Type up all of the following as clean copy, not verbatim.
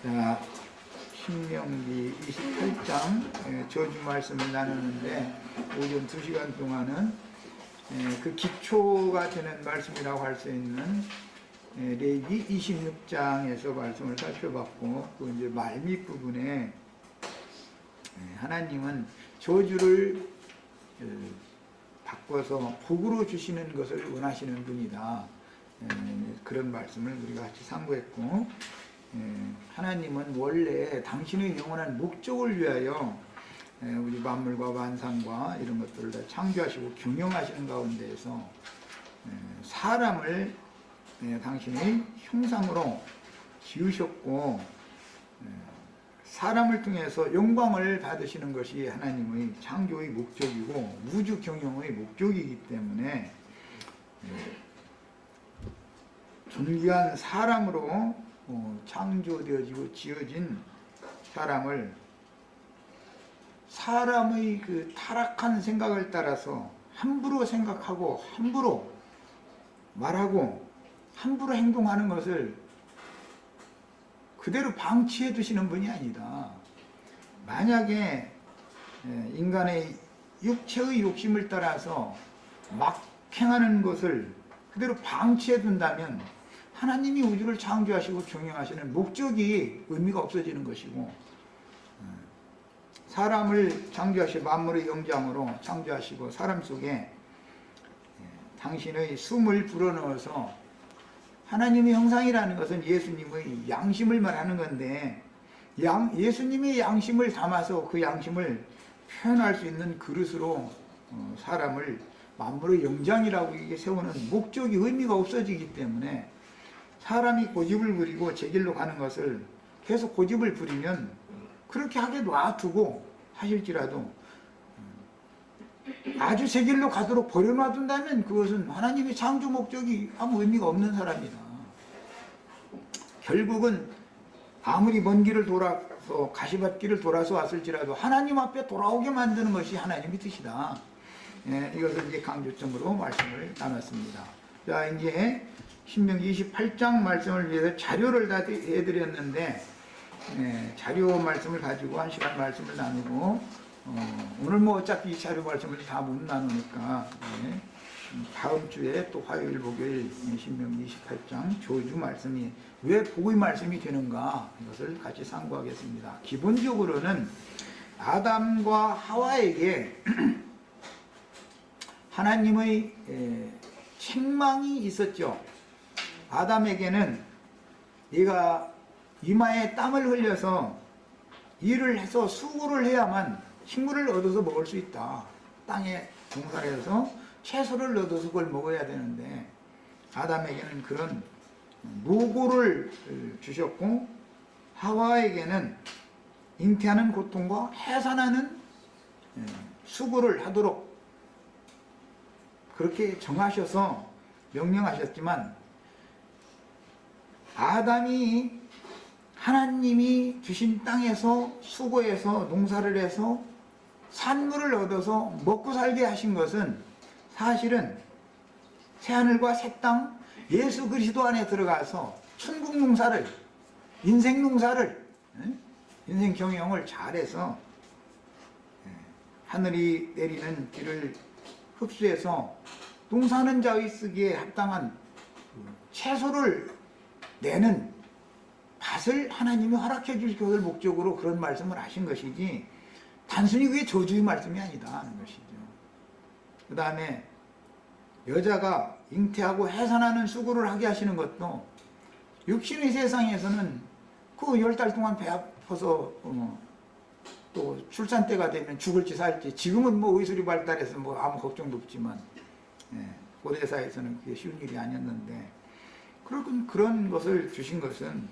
자, 신명기 28장 저주 말씀을 나누는데 오전 2시간 동안은 그 기초가 되는 말씀이라고 할 수 있는 레위기 26장에서 말씀을 살펴봤고, 그 이제 말밑 부분에 하나님은 저주를 바꿔서 복으로 주시는 것을 원하시는 분이다. 그런 말씀을 우리가 같이 상고했고, 하나님은 원래 당신의 영원한 목적을 위하여 우리 만물과万상과 이런 것들을 다 창조하시고 경영하시는 가운데에서 사람을 당신의 형상으로 지으셨고, 사람을 통해서 영광을 받으시는 것이 하나님의 창조의 목적이고 우주 경영의 목적이기 때문에 존귀한 사람으로 창조되어지고 지어진 사람을 사람의 그 타락한 생각을 따라서 함부로 생각하고 함부로 말하고 함부로 행동하는 것을 그대로 방치해 두시는 분이 아니다. 만약에 인간의 육체의 욕심을 따라서 막 행하는 것을 그대로 방치해 둔다면 하나님이 우주를 창조하시고 경영하시는 목적이 의미가 없어지는 것이고, 사람을 창조하시고 만물의 영장으로 창조하시고 사람 속에 당신의 숨을 불어넣어서 하나님의 형상이라는 것은 예수님의 양심을 말하는 건데, 예수님의 양심을 담아서 그 양심을 표현할 수 있는 그릇으로 사람을 만물의 영장이라고 이게 세우는 목적이 의미가 없어지기 때문에 사람이 고집을 부리고 제 길로 가는 것을 계속 고집을 부리면 그렇게 하게 놔두고 하실지라도 아주 제 길로 가도록 버려놔둔다면 그것은 하나님의 창조 목적이 아무 의미가 없는 사람이다. 결국은 아무리 먼 길을 돌아서 가시밭길을 돌아서 왔을지라도 하나님 앞에 돌아오게 만드는 것이 하나님의 뜻이다. 이것을 이제 강조점으로 말씀을 나눴습니다. 자, 이제 신명기 28장 말씀을 위해서 자료를 다 해드렸는데, 자료 말씀을 가지고 1시간 말씀을 나누고, 오늘 뭐 어차피 이 자료 말씀을 다 못 나누니까, 다음 주에 또 화요일, 목요일 신명기 28장 저주 말씀이 왜 복의 말씀이 되는가, 이것을 같이 상고하겠습니다. 기본적으로는 아담과 하와에게 하나님의 책망이 있었죠. 아담에게는 네가 이마에 땀을 흘려서 일을 해서 수고를 해야만 식물을 얻어서 먹을 수 있다. 땅에 농사를 해서 채소를 얻어서 그걸 먹어야 되는데, 아담에게는 그런 노고를 주셨고, 하와에게는 잉태하는 고통과 해산하는 수고를 하도록 그렇게 정하셔서 명령하셨지만, 아담이 하나님이 주신 땅에서 수고해서 농사를 해서 산물을 얻어서 먹고 살게 하신 것은 사실은 새하늘과 새 땅 예수 그리스도 안에 들어가서 천국 농사를, 인생 농사를, 인생 경영을 잘해서 하늘이 내리는 비를 흡수해서 농사하는 자의 쓰기에 합당한 채소를 내는 밭을 하나님이 허락해 줄 것을 목적으로 그런 말씀을 하신 것이지, 단순히 그게 저주의 말씀이 아니다 하는 것이죠. 그 다음에 여자가 잉태하고 해산하는 수고를 하게 하시는 것도 육신의 세상에서는 그 10달 동안 배 아파서 또 출산 때가 되면 죽을지 살지, 지금은 뭐 의술이 발달해서 뭐 아무 걱정도 없지만 고대사에서는 그게 쉬운 일이 아니었는데, 그런 것을 주신 것은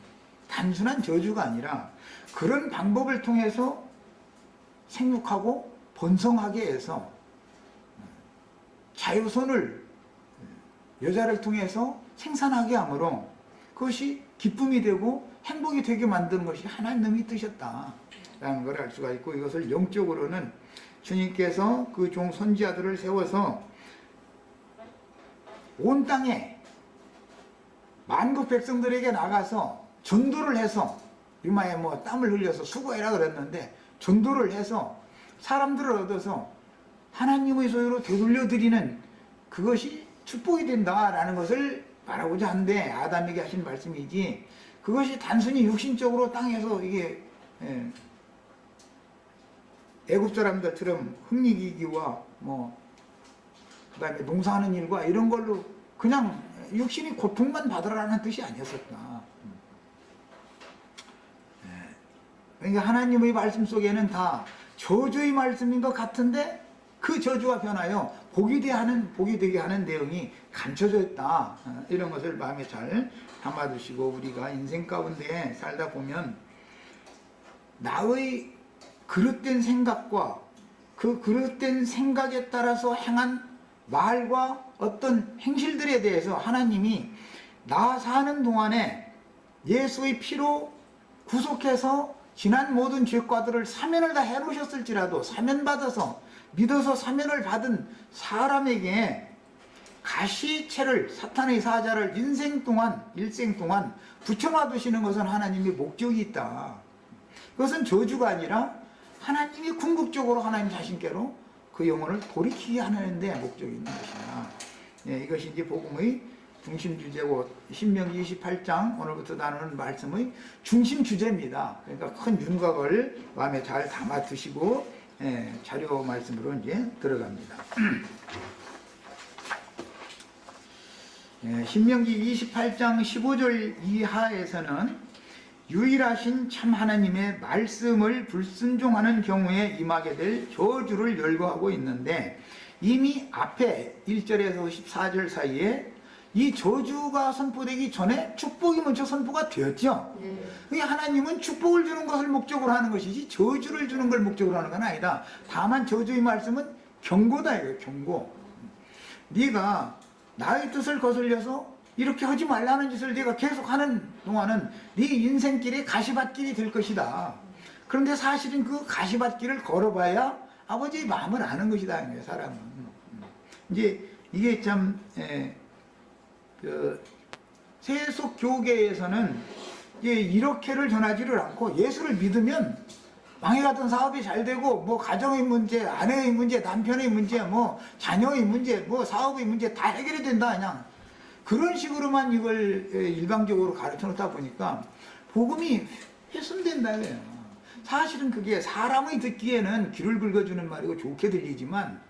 단순한 저주가 아니라 그런 방법을 통해서 생육하고 번성하게 해서 자유선을 여자를 통해서 생산하게 하므로 그것이 기쁨이 되고 행복이 되게 만드는 것이 하나님의 뜻이었다라는 걸 알 수가 있고, 이것을 영적으로는 주님께서 그 종 선지자들을 세워서 온 땅에 만국 백성들에게 나가서 전도를 해서 이마에 뭐 땀을 흘려서 수고해라 그랬는데 전도를 해서 사람들을 얻어서 하나님의 소유로 되돌려 드리는 그것이 축복이 된다라는 것을 말하고자 하는데, 아담에게 하신 말씀이지 그것이 단순히 육신적으로 땅에서 이게 애굽 사람들처럼 흥리기기와 뭐 그다음에 농사하는 일과 이런 걸로 그냥 육신이 고통만 받으라는 뜻이 아니었었다. 그러니까 하나님의 말씀 속에는 다 저주의 말씀인 것 같은데 그 저주와 변하여 복이 되게 하는 내용이 감춰져 있다. 이런 것을 마음에 잘 담아두시고, 우리가 인생 가운데 살다 보면 나의 그릇된 생각과 그 그릇된 생각에 따라서 행한 말과 어떤 행실들에 대해서 하나님이 나 사는 동안에 예수의 피로 구속해서 지난 모든 죄과들을 사면을 다 해놓으셨을지라도 사면받아서 믿어서 사면을 받은 사람에게 가시채를, 사탄의 사자를 일생 동안 붙여놔 두시는 것은 하나님의 목적이 있다. 그것은 저주가 아니라 하나님이 궁극적으로 하나님 자신께로 그 영혼을 돌이키게 하는 데 목적이 있는 것이다. 이것이 이제 복음의 중심 주제고, 신명기 28장 오늘부터 나누는 말씀의 중심 주제입니다. 그러니까 큰 윤곽을 마음에 잘 담아 두시고 자료 말씀으로 이제 들어갑니다. 신명기 28장 15절 이하에서는 유일하신 참 하나님의 말씀을 불순종하는 경우에 임하게 될 저주를 열거하고 있는데, 이미 앞에 1절에서 14절 사이에 이 저주가 선포되기 전에 축복이 먼저 선포가 되었죠. 그러니까 하나님은 축복을 주는 것을 목적으로 하는 것이지 저주를 주는 걸 목적으로 하는 건 아니다. 다만 저주의 말씀은 경고다 이거예요. 경고. 네가 나의 뜻을 거슬려서 이렇게 하지 말라는 짓을 네가 계속하는 동안은 네 인생길이 가시밭길이 될 것이다. 그런데 사실은 그 가시밭길을 걸어봐야 아버지의 마음을 아는 것이다. 사람은. 이제 이게 참 세속 교계에서는 이렇게를 전하지를 않고, 예수를 믿으면 망해갔던 사업이 잘 되고, 뭐 가정의 문제, 아내의 문제, 남편의 문제, 뭐 자녀의 문제, 뭐 사업의 문제 다 해결이 된다, 그냥 그런 식으로만 이걸 일방적으로 가르쳐 놓다 보니까 복음이 훼손된다 그래요. 사실은 그게 사람이 듣기에는 귀를 긁어주는 말이고 좋게 들리지만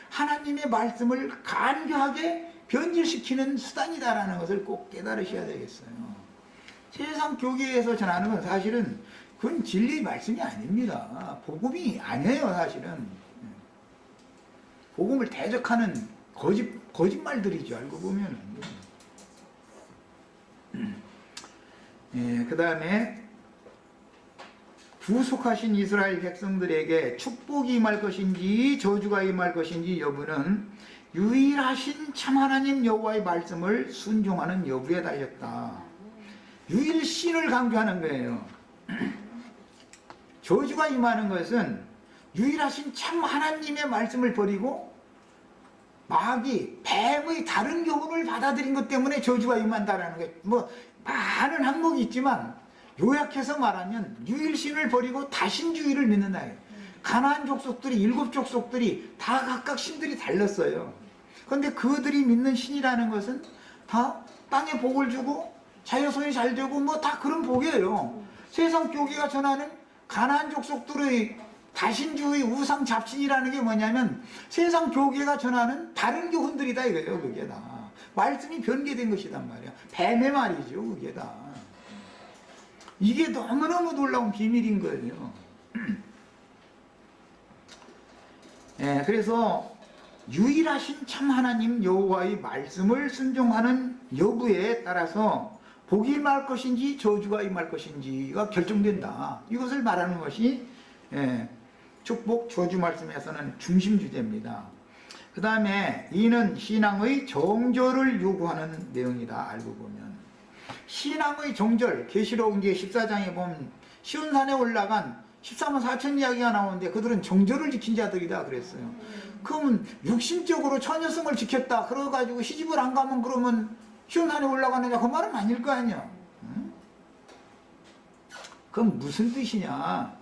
하나님의 말씀을 간교하게 변질시키는 수단이다라는 것을 꼭 깨달으셔야 되겠어요. 세상 교계에서 전하는 건 사실은 그건 진리의 말씀이 아닙니다. 복음이 아니에요. 사실은 복음을 대적하는 거짓말들이죠. 알고 보면은. 그 다음에 구속하신 이스라엘 백성들에게 축복이 임할 것인지 저주가 임할 것인지 여부는 유일하신 참 하나님 여호와의 말씀을 순종하는 여부에 달렸다. 유일신을 강조하는 거예요. 저주가 임하는 것은 유일하신 참 하나님의 말씀을 버리고 마귀, 뱀의 다른 교훈을 받아들인 것 때문에 저주가 임한다라는 게 뭐 많은 항목이 있지만 요약해서 말하면 유일신을 버리고 다신주의를 믿는다. 가나안 족속들이 7 족속들이 다 각각 신들이 달랐어요. 그런데 그들이 믿는 신이라는 것은 다 땅에 복을 주고 자녀손이 잘 되고 뭐 다 그런 복이에요. 세상 교계가 전하는 가나안 족속들의 다신주의 우상 잡신이라는 게 뭐냐면 세상 교계가 전하는 다른 교훈들이다 이거예요. 그게 다 말씀이 변개된 것이단 말이야. 뱀의 말이죠. 그게 다 이게 너무너무 놀라운 비밀인 거예요. 그래서 유일하신 참 하나님 여호와의 말씀을 순종하는 여부에 따라서 복이 임할 것인지 저주가 임할 것인지가 결정된다. 이것을 말하는 것이 축복 저주 말씀에서는 중심 주제입니다. 그 다음에 이는 신앙의 정절을 요구하는 내용이다. 알고 보면 신앙의 정절, 계시록 이제 14장에 보면 시온산에 올라간 14만 4천 이야기가 나오는데 그들은 정절을 지킨 자들이다 그랬어요. 그러면 육신적으로 처녀성을 지켰다 그래가지고 시집을 안 가면 그러면 시온산에 올라가느냐 그 말은 아닐 거 아니야. 그건 무슨 뜻이냐?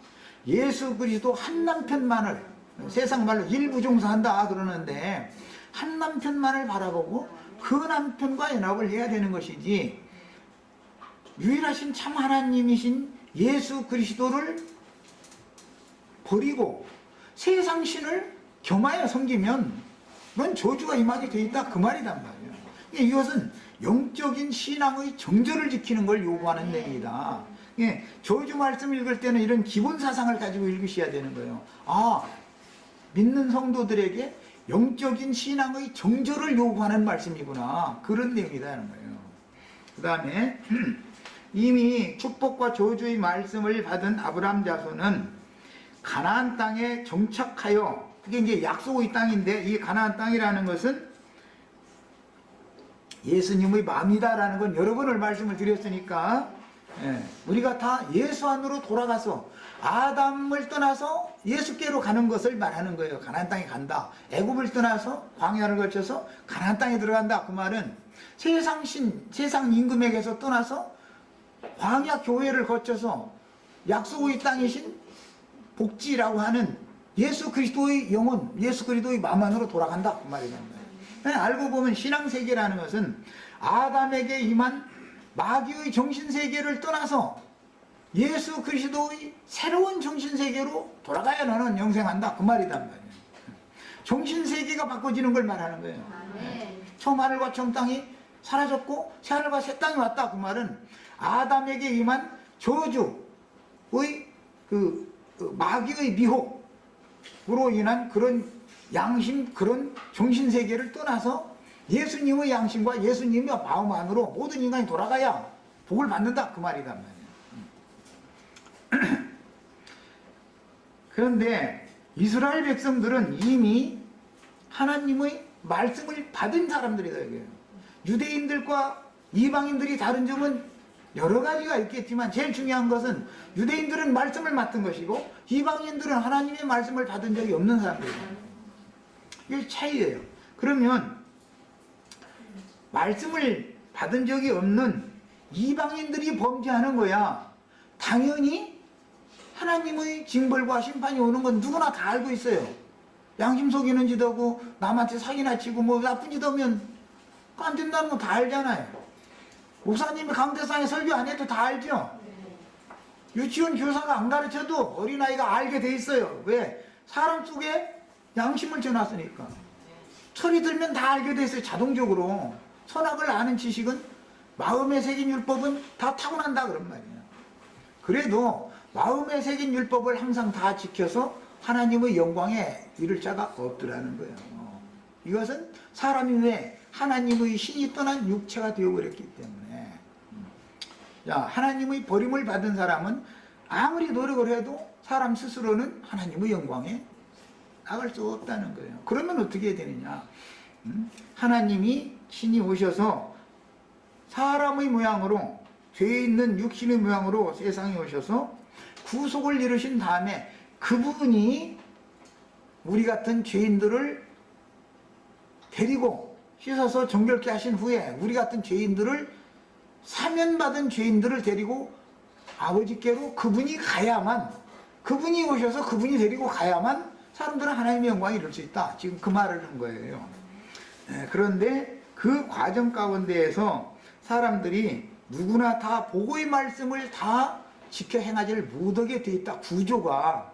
예수 그리스도 한 남편만을, 세상 말로 일부종사한다 그러는데 한 남편만을 바라보고 그 남편과 연합을 해야 되는 것이지, 유일하신 참 하나님이신 예수 그리스도를 버리고 세상 신을 겸하여 섬기면 그건 저주가 임하게 돼 있다 그 말이란 말이에요. 이것은 영적인 신앙의 정절을 지키는 걸 요구하는 내용이다. 저주 말씀 읽을 때는 이런 기본 사상을 가지고 읽으셔야 되는 거예요. 아, 믿는 성도들에게 영적인 신앙의 정절을 요구하는 말씀이구나, 그런 내용이라는 거예요. 그 다음에 이미 축복과 저주의 말씀을 받은 아브라함 자손은 가나안 땅에 정착하여, 그게 이제 약속의 땅인데, 이 가나안 땅이라는 것은 예수님의 마음이다라는 건 여러 번을 말씀을 드렸으니까, 우리가 다 예수 안으로 돌아가서 아담을 떠나서 예수께로 가는 것을 말하는 거예요. 가나안 땅에 간다. 애굽을 떠나서 광야를 거쳐서 가나안 땅에 들어간다. 그 말은 세상 임금에게서 떠나서 광야 교회를 거쳐서 약속의 땅이신 복지라고 하는 예수 그리스도의 영혼, 예수 그리스도의 마음 안으로 돌아간다 그 말이란 거예요. 알고 보면 신앙세계라는 것은 아담에게 임한 마귀의 정신세계를 떠나서 예수 그리스도의 새로운 정신세계로 돌아가야 너는 영생한다 그 말이란 말이에요. 정신세계가 바꿔지는 걸 말하는 거예요. 처음 하늘과 처음 땅이 사라졌고 새 하늘과 새 땅이 왔다 그 말은 아담에게 임한 저주의 그 마귀의 미혹으로 인한 그런 양심, 그런 정신세계를 떠나서 예수님의 양심과 예수님의 마음 안으로 모든 인간이 돌아가야 복을 받는다 그 말이란 말이에요. 그런데 이스라엘 백성들은 이미 하나님의 말씀을 받은 사람들이다 이거예요. 유대인들과 이방인들이 다른 점은 여러 가지가 있겠지만 제일 중요한 것은 유대인들은 말씀을 맡은 것이고 이방인들은 하나님의 말씀을 받은 적이 없는 사람들이에요. 이게 차이예요. 그러면 말씀을 받은 적이 없는 이방인들이 범죄하는 거야. 당연히 하나님의 징벌과 심판이 오는 건 누구나 다 알고 있어요. 양심 속이는 짓 하고 남한테 사기나 치고 뭐 나쁜 짓 하면 안 된다는 거 다 알잖아요. 목사님이 강대상에 설교 안 해도 다 알죠. 유치원 교사가 안 가르쳐도 어린아이가 알게 돼 있어요. 왜? 사람 속에 양심을 줘놨으니까. 철이 들면 다 알게 돼 있어요. 자동적으로. 선악을 아는 지식은, 마음에 새긴 율법은 다 타고난다 그런 말이에요. 그래도 마음에 새긴 율법을 항상 다 지켜서 하나님의 영광에 이를 자가 없더라는 거예요. 이것은 사람이 왜 하나님의 신이 떠난 육체가 되어버렸기 때문에. 자, 하나님의 버림을 받은 사람은 아무리 노력을 해도 사람 스스로는 하나님의 영광에 나갈 수 없다는 거예요. 그러면 어떻게 해야 되느냐? 하나님이 신이 오셔서 사람의 모양으로, 죄 있는 육신의 모양으로 세상에 오셔서 구속을 이루신 다음에 그분이 우리 같은 죄인들을 데리고 씻어서 정결케 하신 후에 우리 같은 죄인들을, 사면받은 죄인들을 데리고 아버지께로 그분이 가야만, 그분이 오셔서 그분이 데리고 가야만 사람들은 하나님의 영광에 이룰 수 있다. 지금 그 말을 한 거예요. 그런데 그 과정 가운데에서 사람들이 누구나 다 복의 말씀을 다 지켜 행하지를 못하게 돼 있다. 구조가.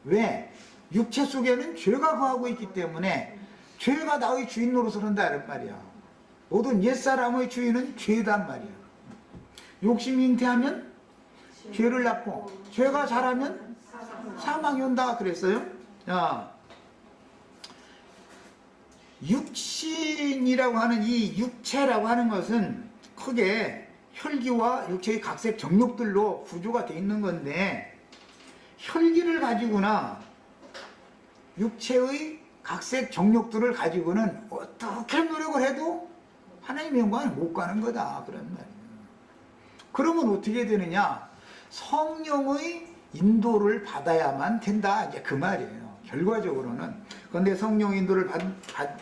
왜? 육체 속에는 죄가 거하고 있기 때문에 죄가 나의 주인 노릇을 한다는 말이야. 모든 옛사람의 주인은 죄단 말이야. 욕심이 잉태하면 죄를 낳고 죄가 자라면 사망이 온다 그랬어요. 자, 육신이라고 하는 이 육체라고 하는 것은 크게 혈기와 육체의 각색 정욕들로 구조가 되어 있는 건데, 혈기를 가지고나 육체의 각색 정욕들을 가지고는 어떻게 노력을 해도 하나님의 영광을 못 가는 거다 그런 말이에요. 그러면 어떻게 되느냐? 성령의 인도를 받아야만 된다 이제 그 말이에요. 결과적으로는. 그런데 성령 인도를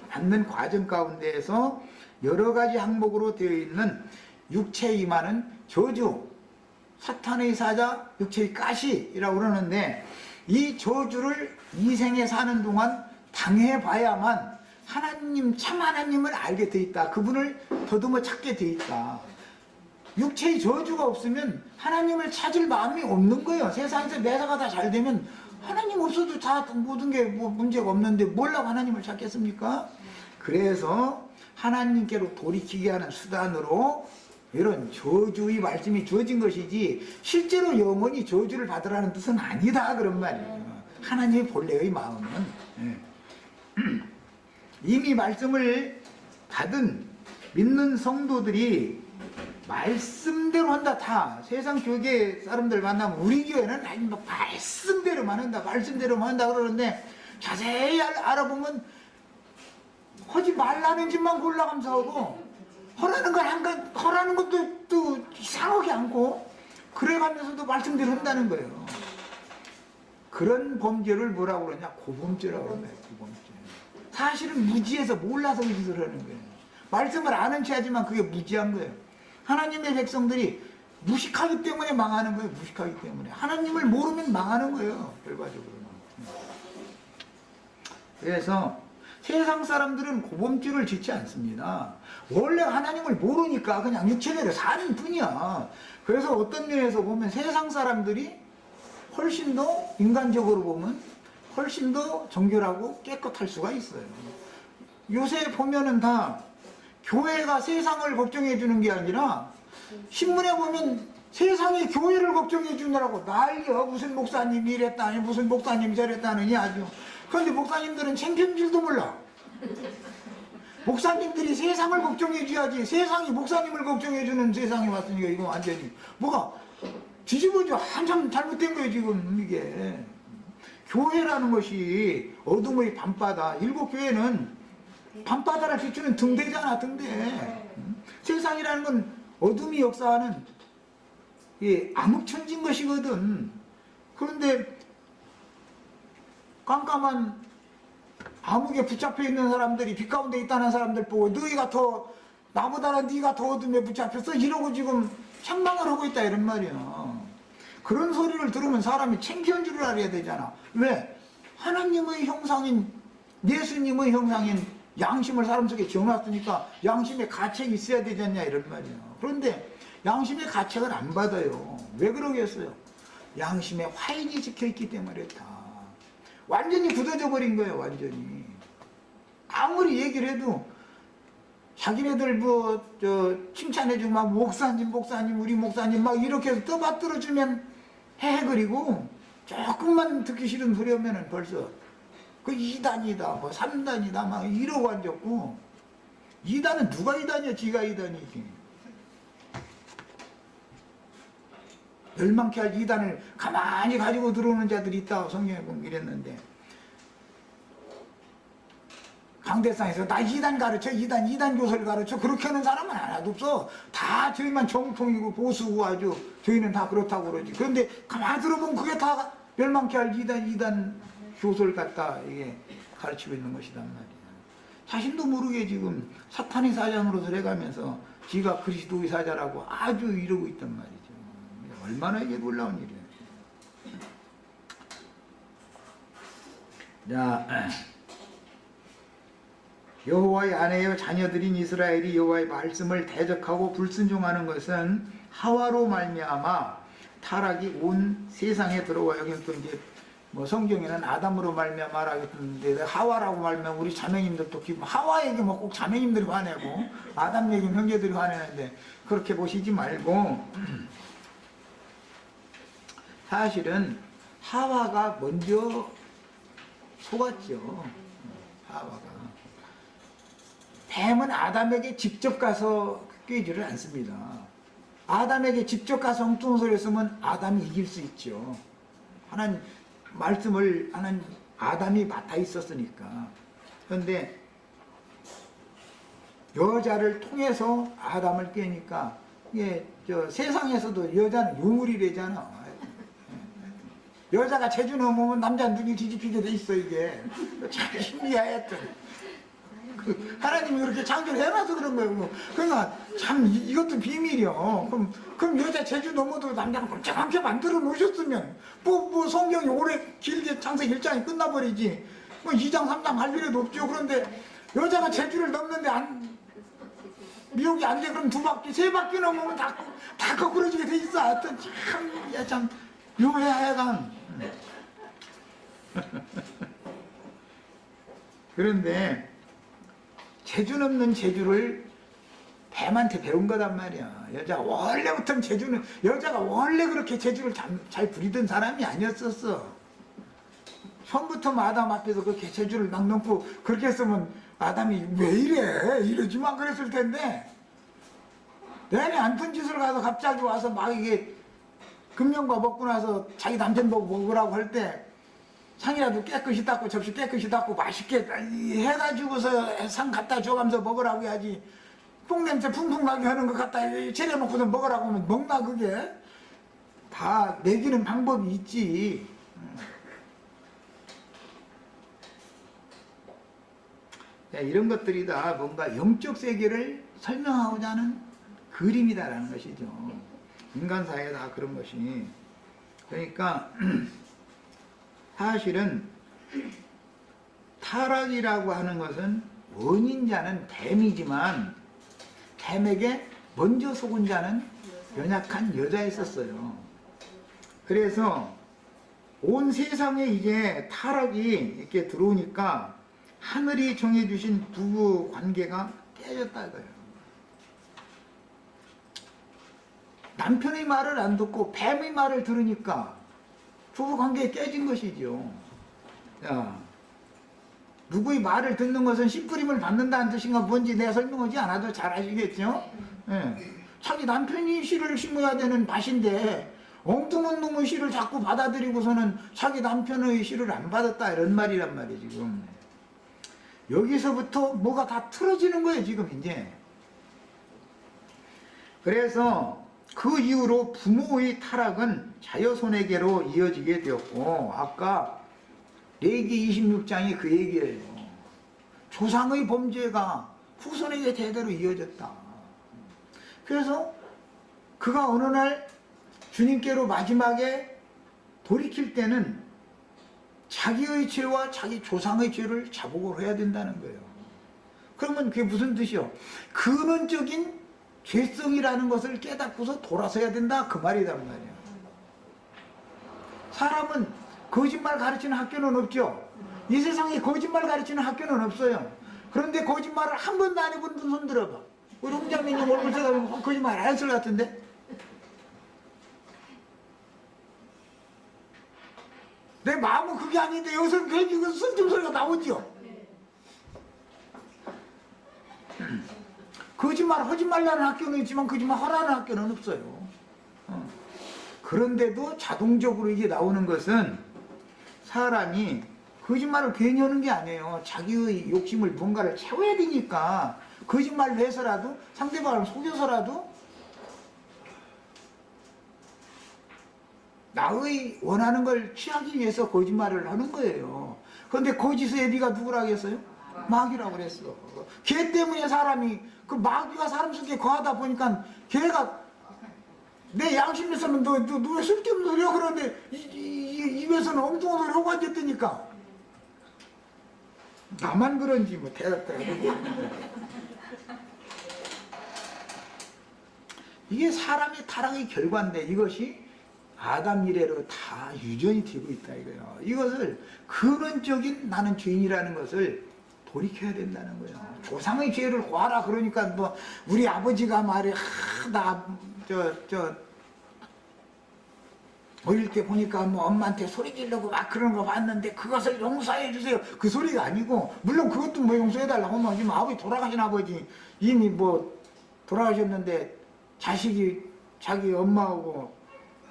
받는 과정 가운데에서 여러 가지 항목으로 되어 있는 육체에 임하는 저주, 사탄의 사자, 육체의 가시라고 그러는데 이 저주를 이 생에 사는 동안 당해봐야만 하나님, 참 하나님을 알게 돼 있다. 그분을 더듬어 찾게 돼 있다. 육체의 저주가 없으면 하나님을 찾을 마음이 없는 거예요. 세상에서 매사가 다 잘 되면 하나님 없어도 다 모든 게 뭐 문제가 없는데 뭘라고 하나님을 찾겠습니까? 그래서 하나님께로 돌이키게 하는 수단으로 이런 저주의 말씀이 주어진 것이지 실제로 영원히 저주를 받으라는 뜻은 아니다 그런 말이에요. 하나님의 본래의 마음은 이미 말씀을 받은 믿는 성도들이 말씀대로 한다. 다 세상 교계 사람들 만나면 우리 교회는 아니 뭐 말씀대로만 한다, 말씀대로만 한다 그러는데 자세히 알아보면 하지 말라는 짓만 골라가면서 하고 허라는 것도 또 이상하게 않고 그래가면서도 말씀대로 한다는 거예요. 그런 범죄를 뭐라고 그러냐? 고범죄라고 그러네. 고범죄. 사실은 무지해서 몰라서 그 짓을 하는 거예요. 말씀을 아는 체 하지만 그게 무지한 거예요. 하나님의 백성들이 무식하기 때문에 망하는 거예요. 무식하기 때문에. 하나님을 모르면 망하는 거예요. 결과적으로는. 그래서 세상 사람들은 고범죄를 짓지 않습니다. 원래 하나님을 모르니까 그냥 육체대로 사는 뿐이야. 그래서 어떤 면에서 보면 세상 사람들이 훨씬 더 인간적으로 보면 훨씬 더 정결하고 깨끗할 수가 있어요. 요새 보면은 다 교회가 세상을 걱정해 주는 게 아니라 신문에 보면 세상이 교회를 걱정해 주느라고 난리야. 무슨 목사님이 이랬다니 무슨 목사님이 저랬다느니 아주. 그런데 목사님들은 창피한 줄도 몰라. 목사님들이 세상을 걱정해 줘야지. 세상이 목사님을 걱정해 주는 세상에 왔으니까 이거 완전히 뭐가 뒤집어져. 한참 잘못된 거예요 지금 이게. 교회라는 것이 어둠의 밤바다. 일곱 교회는 밤바다를 비추는 등대잖아, 등대. 세상이라는 건 어둠이 역사하는 암흑천진 것이거든. 그런데 깜깜한 암흑에 붙잡혀 있는 사람들이 빛 가운데 있다는 사람들 보고 너희가 더 나보다는 네가 더 어둠에 붙잡혔어 이러고 지금 책망을 하고 있다 이런 말이야. 그런 소리를 들으면 사람이 창피한 줄을 알아야 되잖아. 왜? 하나님의 형상인 예수님의 형상인 양심을 사람 속에 지어놨으니까 양심의 가책이 있어야 되지 않냐 이런 말이야. 그런데 양심의 가책을 안 받아요. 왜 그러겠어요? 양심에 화인이 지켜있기 때문에 다 완전히 굳어져 버린 거예요. 완전히. 아무리 얘기를 해도 자기네들 칭찬해주고 막 목사님 우리 목사님 막 이렇게 해서 떠받들어주면 그리고 조금만 듣기 싫은 소리 하면은 벌써 그 2단이다 뭐 3단이다 막 이러고 앉았고 2단은 누가 2단이야? 지가 2단이지. 멸망케 할 2단을 가만히 가지고 들어오는 자들이 있다고 성경에 보면 이랬는데 강대상에서 나 2단 가르쳐 2단 교설 가르쳐 그렇게 하는 사람은 하나도 없어. 다 저희만 정통이고 보수고 아주 저희는 다 그렇다고 그러지. 그런데 가만히 들어보면 그게 다 멸망케 할 2단 교설 갖다 이게 가르치고 있는 것이단 말이야. 자신도 모르게 지금 사탄의 사자노릇을 해가면서 지가 그리스도의 사자라고 아주 이러고 있단 말이죠. 얼마나 이게 놀라운 일이에요. 자, 여호와의 아내여 자녀들인 이스라엘이 여호와의 말씀을 대적하고 불순종하는 것은 하와로 말미암아 타락이 온 세상에 들어와. 여기는 또 이제 뭐 성경에는 아담으로 말미암아라 했는데 하와라고 말미암아 우리 자매님들도 하와 얘기면 꼭 자매님들이 화내고 아담 얘기면 형제들이 화내는데 그렇게 보시지 말고 사실은 하와가 먼저 속았죠. 하와가. 뱀은 아담에게 직접 가서 꾀지를 않습니다. 아담에게 직접 가서 엉뚱한 소리 했으면 아담이 이길 수 있죠. 하나님 말씀을 하나님 아담이 맡아 있었으니까. 그런데 여자를 통해서 아담을 깨니까 이게 세상에서도 여자는 요물이래잖아. 여자가 제주 넘으면 남자 눈이 뒤집히게 돼 있어 이게. 참 신기하였던. 하나님이 그렇게 창조를 해놔서 그런 거예요. 그러니까 참 이것도 비밀이요. 그럼 여자 제주 넘어도 남자는 꼼짝않게 만들어 놓으셨으면 뭐 성경이 오래 길게 창세기 1장이 끝나버리지. 뭐 2장 3장 할 필요도 없죠. 그런데 여자가 제주를 넘는데 미혹이 안 돼. 그럼 2바퀴 3바퀴 넘으면 다 거꾸러지게 돼 있어. 하여튼 참 묘해 하여간. 그런데 재주 넘는 재주를 뱀한테 배운 거단 말이야. 여자가 원래부터 여자가 원래 그렇게 재주를 잘 부리던 사람이 아니었었어. 처음부터 아담 앞에서 그렇게 재주를 막 넘고 그렇게 했으면 아담이 왜 이래? 이러지만 그랬을 텐데 내내 안푼 짓을 가서 갑자기 와서 막 이게 금년과 먹고 나서 자기 남편 보고 먹으라고 할 때 상이라도 깨끗이 닦고 접시 깨끗이 닦고 맛있게 해가지고서 상 갖다 줘가면서 먹으라고 해야지. 똥냄새 풍풍 나게 하는 거 갖다 차려놓고서 먹으라고 하면 먹나 그게? 다 먹이는 방법이 있지. 이런 것들이 다 뭔가 영적 세계를 설명하고자 하는 그림이다라는 것이죠. 인간사회에 다 그런 것이. 그러니까 사실은 타락이라고 하는 것은 원인자는 뱀이지만 뱀에게 먼저 속은 자는 연약한 여자였었어요. 그래서 온 세상에 이제 타락이 이렇게 들어오니까 하늘이 정해주신 부부 관계가 깨졌다 이거예요. 남편의 말을 안 듣고 뱀의 말을 들으니까 부부 관계가 깨진 것이죠. 야, 누구의 말을 듣는 것은 씨뿌림을 받는다는 뜻인가 뭔지 내가 설명하지 않아도 잘 아시겠죠? 예. 자기 남편이 씨를 심어야 되는 밭인데 엉뚱한 놈의 씨를 자꾸 받아들이고서는 자기 남편의 씨를 안 받았다 이런 말이란 말이에요. 지금 여기서부터 뭐가 다 틀어지는 거예요 지금 이제. 그래서 그 이후로 부모의 타락은 자녀손에게로 이어지게 되었고, 아까 레위기 26장이 그 얘기예요. 조상의 범죄가 후손에게 대대로 이어졌다. 그래서 그가 어느 날 주님께로 마지막에 돌이킬 때는 자기의 죄와 자기 조상의 죄를 자복을 해야 된다는 거예요. 그러면 그게 무슨 뜻이요? 근원적인 죄성이라는 것을 깨닫고서 돌아서야 된다 그 말이란 말이에요. 사람은 거짓말 가르치는 학교는 없죠. 이 세상에 거짓말 가르치는 학교는 없어요. 그런데 거짓말을 한 번도 안 해본 분 손 들어봐. 우리 홍장님님 얼굴 쳐다보면 거짓말 안 했을 것 같은데? 내 마음은 그게 아닌데 여기서 괜히 그 쓸데없는 소리가 나오죠. 거짓말 하지 말라는 학교는 있지만 거짓말 하라는 학교는 없어요. 그런데도 자동적으로 이게 나오는 것은 사람이 거짓말을 괜히 하는 게 아니에요. 자기의 욕심을 뭔가를 채워야 되니까 거짓말을 해서라도 상대방을 속여서라도 나의 원하는 걸 취하기 위해서 거짓말을 하는 거예요. 그런데 거짓의 애비가 누구라고 했어요? 마귀라고 그랬어. 걔 때문에 사람이 그 마귀가 사람 속에 거하다 보니까 걔가 내 양심에서는 너 왜 쓸데없는 소리야? 그런데 입에서는 엉뚱한 소리 하고 앉았다니까. 나만 그런지 뭐 대답도 하고. 이게 사람의 타락의 결과인데 이것이 아담 이래로 다 유전이 되고 있다 이거예요. 이것을 근원적인 나는 죄인이라는 것을 돌이켜야 된다는 거예요. 조상의 죄를 구하라 그러니까 뭐 우리 아버지가 말해 어릴 때 보니까 뭐 엄마한테 소리 지르고 막 그런 거 봤는데 그것을 용서해 주세요. 그 소리가 아니고 물론 그것도 뭐 용서해 달라고 하면 지금 아버지 돌아가신 아버지 이미 뭐 돌아가셨는데 자식이 자기 엄마하고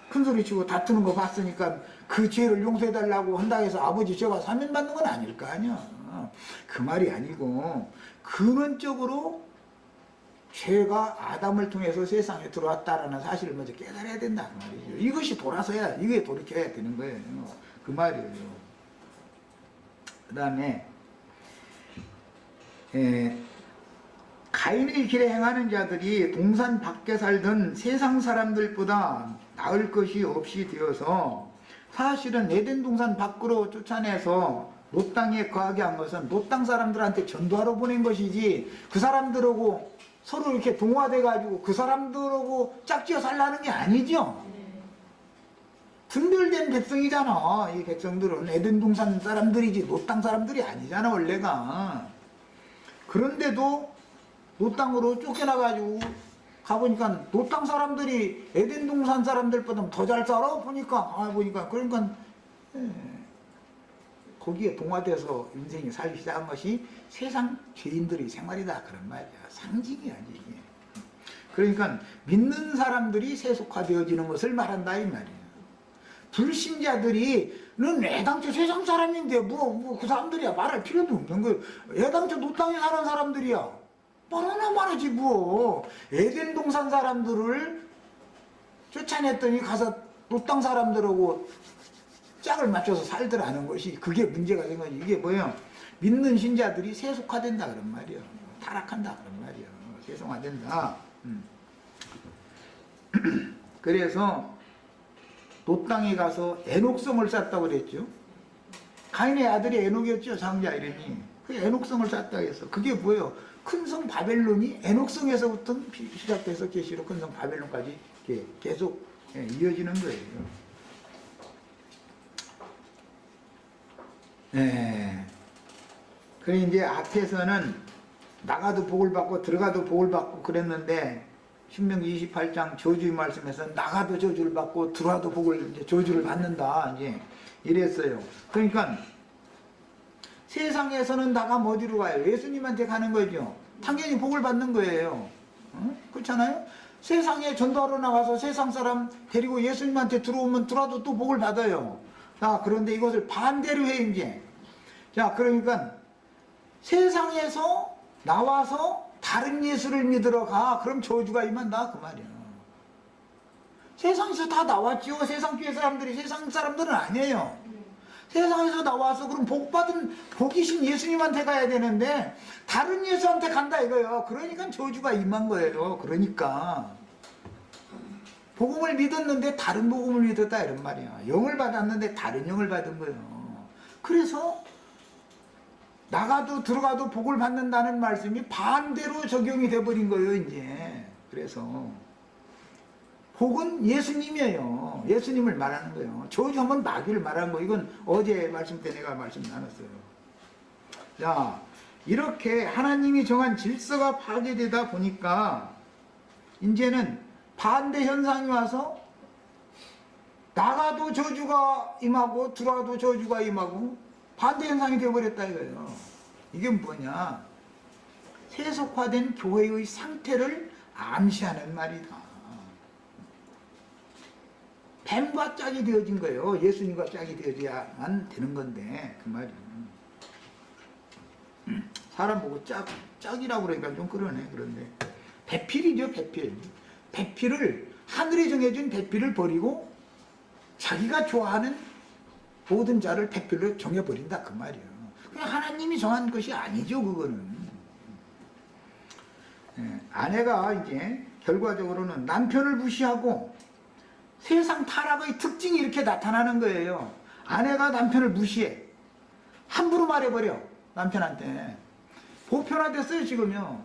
큰 소리 치고 다투는 거 봤으니까 그 죄를 용서해 달라고 한다 해서 아버지 죄가 사면받는 건 아닐 거 아니야. 그 말이 아니고 근원적으로 죄가 아담을 통해서 세상에 들어왔다라는 사실을 먼저 깨달아야 된다 그 말이죠. 이것이 돌아서야 이게 돌이켜야 되는 거예요. 그 말이에요. 그 다음에 가인의 길에 행하는 자들이 동산 밖에 살던 세상 사람들보다 나을 것이 없이 되어서 사실은 에덴 동산 밖으로 쫓아내서 롯 땅에 거하게 한 것은 롯 땅 사람들한테 전도하러 보낸 것이지 그 사람들하고 서로 이렇게 동화돼 가지고 그 사람들하고 짝지어 살라는 게 아니죠. 분별된 백성이잖아. 이 백성들은 에덴 동산 사람들이지 롯 땅 사람들이 아니잖아 원래가. 그런데도 롯 땅으로 쫓겨나가지고 가보니까 롯 땅 사람들이 에덴 동산 사람들보다 더 잘 살아 보니까 그러니까 거기에 동화돼서 인생이 살기 시작한 것이 세상 죄인들의 생활이다 그런 말이야. 상징이야 이게. 그러니까 믿는 사람들이 세속화되어지는 것을 말한다 이 말이야. 불신자들이는 애당초 세상 사람인데 그 사람들이야 말할 필요도 없는 거예요. 애당초 롯 땅에 사는 사람들이야. 말하나 말하지 뭐. 에덴 동산 사람들을 쫓아냈더니 가서 롯 땅 사람들하고 짝을 맞춰서 살더라는 것이 그게 문제가 된 거지. 이게 뭐예요? 믿는 신자들이 세속화된다 그런 말이야. 타락한다 그런 말이야. 세속화된다. 그래서 롯 땅에 가서 에녹성을 쌓았다고 그랬죠. 가인의 아들이 에녹이었죠. 장자 이름이. 그 에녹성을 쌓았다고 했어. 그게 뭐예요? 큰 성 바벨론이 에녹성에서부터 시작돼서 계시로 큰 성 바벨론까지 계속 이어지는 거예요. 그래 이제 앞에서는 나가도 복을 받고 들어가도 복을 받고 그랬는데 신명기 28장 저주의 말씀에서 나가도 저주를 받고 들어와도 복을 이제 저주를 받는다 이제 이랬어요. 그러니까 세상에서는 나가면 어디로 가요? 예수님한테 가는 거죠. 당연히 복을 받는 거예요. 그렇잖아요? 세상에 전도하러 나가서 세상 사람 데리고 예수님한테 들어오면 들어와도 또 복을 받아요. 자, 그런데 이것을 반대로 해 이제. 자, 그러니까 세상에서 나와서 다른 예수를 믿으러 가. 그럼 저주가 임한다 그 말이야. 세상에서 다 나왔죠. 세상 교회 사람들이. 세상 사람들은 아니에요. 세상에서 나와서 그럼 복이신 예수님한테 가야 되는데 다른 예수한테 간다 이거예요. 그러니까 저주가 임한 거예요. 그러니까 복음을 믿었는데 다른 복음을 믿었다 이런 말이야. 영을 받았는데 다른 영을 받은 거예요. 그래서 나가도 들어가도 복을 받는다는 말씀이 반대로 적용이 돼버린 거예요 이제. 그래서 복은 예수님이에요. 예수님을 말하는 거예요. 저주하면 마귀를 말하는 거. 이건 어제 말씀 때 내가 말씀 나눴어요. 자, 이렇게 하나님이 정한 질서가 파괴되다 보니까 이제는 반대 현상이 와서 나가도 저주가 임하고 들어와도 저주가 임하고 반대 현상이 되어버렸다 이거예요. 이게 뭐냐? 세속화된 교회의 상태를 암시하는 말이다. 뱀과 짝이 되어진 거예요. 예수님과 짝이 되어져야만 되는 건데 그 말이에요. 사람 보고 짝이라고 그러니까 좀 그러네. 그런데 배필이죠. 배필을 하늘이 정해준 배필을 버리고 자기가 좋아하는 모든 자를 배필로 정해버린다 그 말이에요. 그냥 하나님이 정한 것이 아니죠. 그거는. 아내가 이제 결과적으로는 남편을 무시하고 세상 타락의 특징이 이렇게 나타나는 거예요. 아내가 남편을 무시해. 함부로 말해버려. 남편한테. 보편화됐어요 지금요.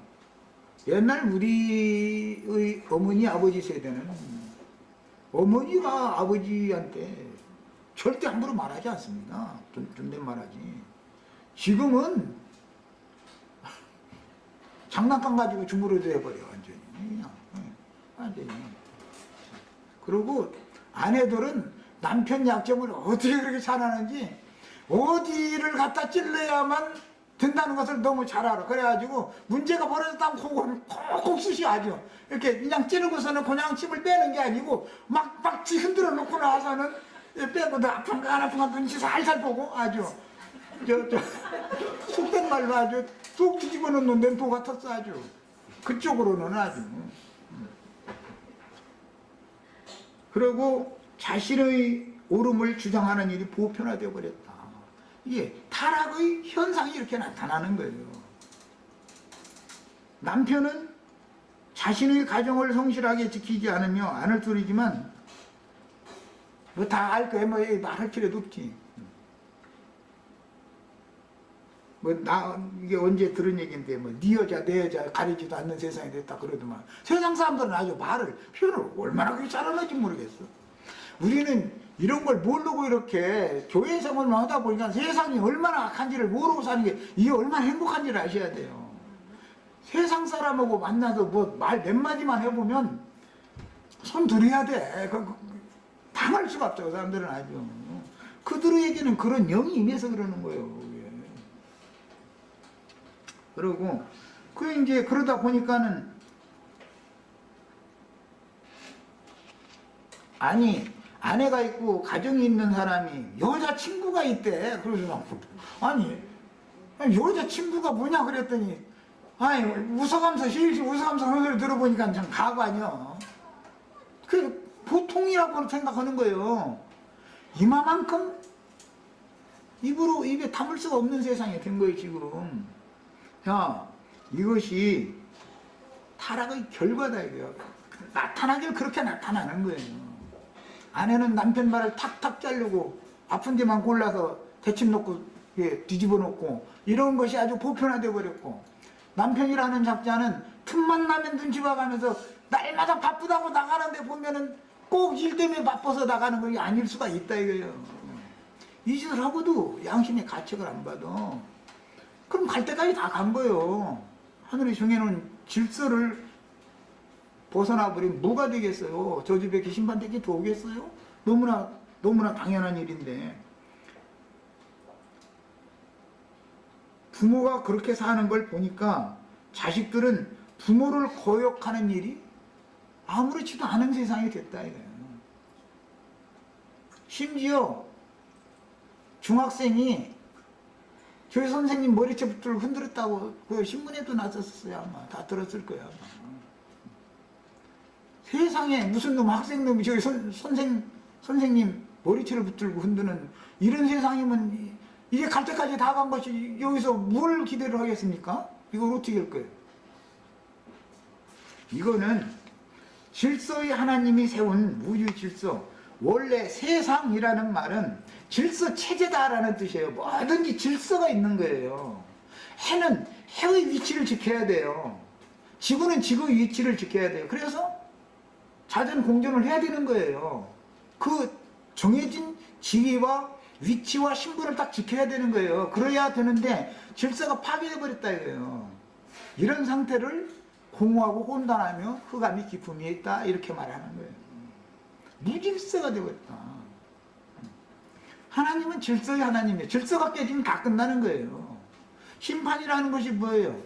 옛날 우리의 어머니 아버지 세대는 어머니가 아버지한테 절대 함부로 말하지 않습니다. 존댓말하지. 지금은 장난감 가지고 주무르도 해버려 완전히. 그냥, 완전히. 그리고 아내들은 남편 약점을 어떻게 그렇게 잘 아는지 어디를 갖다 찔러야만 된다는 것을 너무 잘 알아. 그래가지고 문제가 벌어졌다면 그걸 콕콕 쑤셔야죠. 이렇게 그냥 찌르고서는 그냥 침을 빼는 게 아니고 막 흔들어 놓고 나와서는 빼고도 아픈가 안 아픈가 눈치 살살 보고 아주 속된 말로 아주 쏙 뒤집어 놓는 멘토 같았어 아주. 그쪽으로는 아주. 그리고 자신의 옳음을 주장하는 일이 보편화되어 버렸다. 이게 타락의 현상이 이렇게 나타나는 거예요. 남편은 자신의 가정을 성실하게 지키지 않을 소리지만 뭐 다 알 거야. 뭐 말할 필요도 없지. 뭐 이게 언제 들은 얘기인데 뭐 네 여자 내 여자 가리지도 않는 세상이 됐다 그러더만. 세상 사람들은 아주 표현을 얼마나 그렇게 잘하는지 모르겠어. 우리는 이런 걸 모르고 이렇게 교회 생활을 하다 보니까 세상이 얼마나 악한지를 모르고 사는 게 이게 얼마나 행복한지를 아셔야 돼요. 세상 사람하고 만나서 뭐 말 몇 마디만 해보면 손 들여야 돼. 당할 수가 없죠. 그 사람들은 아주. 그들에게는 그런 영이 임해서 그러는 거예요. 그러고 이제 그러다 보니까는 아니 아내가 있고 가정이 있는 사람이 여자친구가 있대. 그래서 아니 여자친구가 뭐냐 그랬더니 아니 웃어가면서 실실 웃어가면서 그런 소리 들어보니까 참 가고 아니야. 그 보통이라고 생각하는 거예요. 이만큼 입에 담을 수가 없는 세상이 된 거예요 지금. 자, 이것이 타락의 결과다 이거예요. 나타나길 그렇게 나타나는 거예요. 아내는 남편 말을 탁탁 자르고 아픈 데만 골라서 대침 놓고 뒤집어 놓고 이런 것이 아주 보편화되어 버렸고, 남편이라는 작자는 틈만 나면 눈치 봐가면서 날마다 바쁘다고 나가는데 보면은 꼭 일 때문에 바빠서 나가는 것이 아닐 수가 있다 이거예요. 이 짓을 하고도 양심의 가책을 안 받아. 그럼 갈 때까지 다 간 거예요. 하늘이 정해놓은 질서를 벗어나 버리면 뭐가 되겠어요? 저 집에 귀신반대기 더 오겠어요? 너무나 당연한 일인데, 부모가 그렇게 사는 걸 보니까 자식들은 부모를 거역하는 일이 아무렇지도 않은 세상이 됐다 이거예요. 심지어 중학생이 저희 선생님 머리채부터 흔들었다고 그 신문에도 났었어요. 아마 다 들었을 거예요. 아마. 세상에 무슨 놈 학생놈이 저희 선생님 머리채를 붙들고 흔드는 이런 세상이면 이게 갈 때까지 다 간 것이 여기서 뭘 기대를 하겠습니까? 이걸 어떻게 할 거예요? 이거는 질서의 하나님이 세운 우주 질서. 원래 세상이라는 말은 질서 체제다라는 뜻이에요. 뭐든지 질서가 있는 거예요. 해는 해의 위치를 지켜야 돼요. 지구는 지구의 위치를 지켜야 돼요. 그래서 자전 공전을 해야 되는 거예요. 그 정해진 지위와 위치와 신분을 딱 지켜야 되는 거예요. 그래야 되는데 질서가 파괴돼 버렸다 이거예요. 이런 상태를 공허하고 혼돈하며 흑암이 깊음이 있다 이렇게 말하는 거예요. 무질서가 되어버렸다. 하나님은 질서의 하나님이에요. 질서가 깨지면 다 끝나는 거예요. 심판이라는 것이 뭐예요?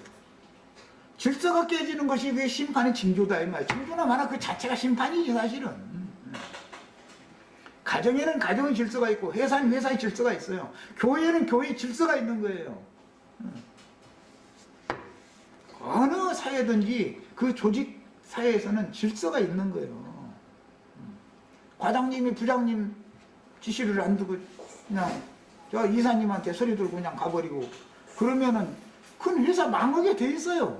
질서가 깨지는 것이 그 심판의 징조다 이 말이에요. 징조나 마나 그 자체가 심판이지 사실은. 가정에는 가정의 질서가 있고 회사는 회사의 질서가 있어요. 교회는 교회의 질서가 있는 거예요. 어느 사회든지 그 조직 사회에서는 질서가 있는 거예요. 과장님이 부장님 지시를 안 두고 그냥 저 이사님한테 소리 들고 그냥 가버리고 그러면은 큰 회사 망하게 돼 있어요.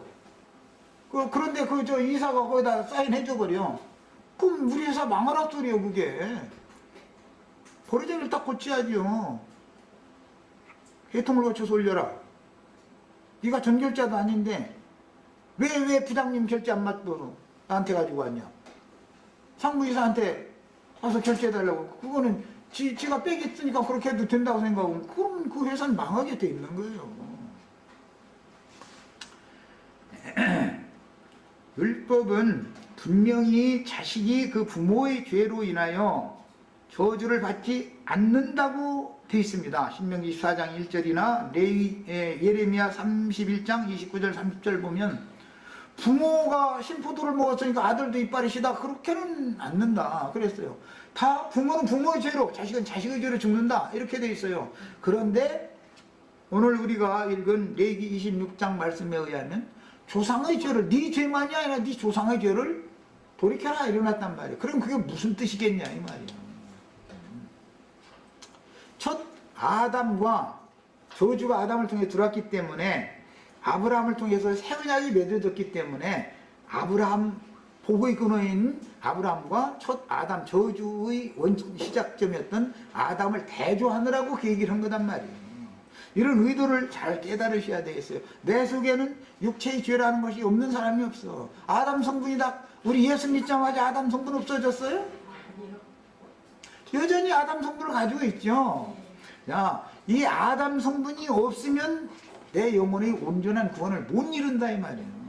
그런데 그 저 이사가 거기다 사인해줘 버려. 그럼 우리 회사 망하라 소리요 그게. 버르장을 딱 고쳐야죠. 해통을 거쳐서 올려라. 네가 전결자도 아닌데 왜 부장님 결제 안 맞도록 나한테 가지고 왔냐. 상무이사한테 와서 결제해달라고. 그거는 지가 빼겠으니까 그렇게 해도 된다고 생각하고 그러면 그 회사는 망하게 돼 있는 거예요. 율법은 분명히 자식이 그 부모의 죄로 인하여 저주를 받지 않는다고 되어 있습니다. 신명기 14장 1절이나 예레미야 31장 29절 30절 보면 부모가 심포도를 먹었으니까 아들도 이빨이 시다 그렇게는 않는다 그랬어요. 다 부모는 부모의 죄로 자식은 자식의 죄로 죽는다 이렇게 되어 있어요. 그런데 오늘 우리가 읽은 레위기 26장 말씀에 의하면 조상의 죄를 네 죄만이 아니라 네 조상의 죄를 돌이켜라 이러놨단 말이에요. 그럼 그게 무슨 뜻이겠냐 이 말이에요. 첫 아담과 저주가 아담을 통해 들어왔기 때문에 아브라함을 통해서 새 언약이 맺어졌기 때문에 아브라함 복의 근원인 아브라함과 첫 아담 저주의 시작점이었던 아담을 대조하느라고 그 얘기를 한 거단 말이에요. 이런 의도를 잘 깨달으셔야 되겠어요. 내 속에는 육체의 죄라는 것이 없는 사람이 없어. 아담 성분이 다 우리 예수 믿자마자 아담 성분 없어졌어요? 여전히 아담 성분을 가지고 있죠. 야, 이 아담 성분이 없으면 내 영혼의 온전한 구원을 못 이룬다 이 말이에요.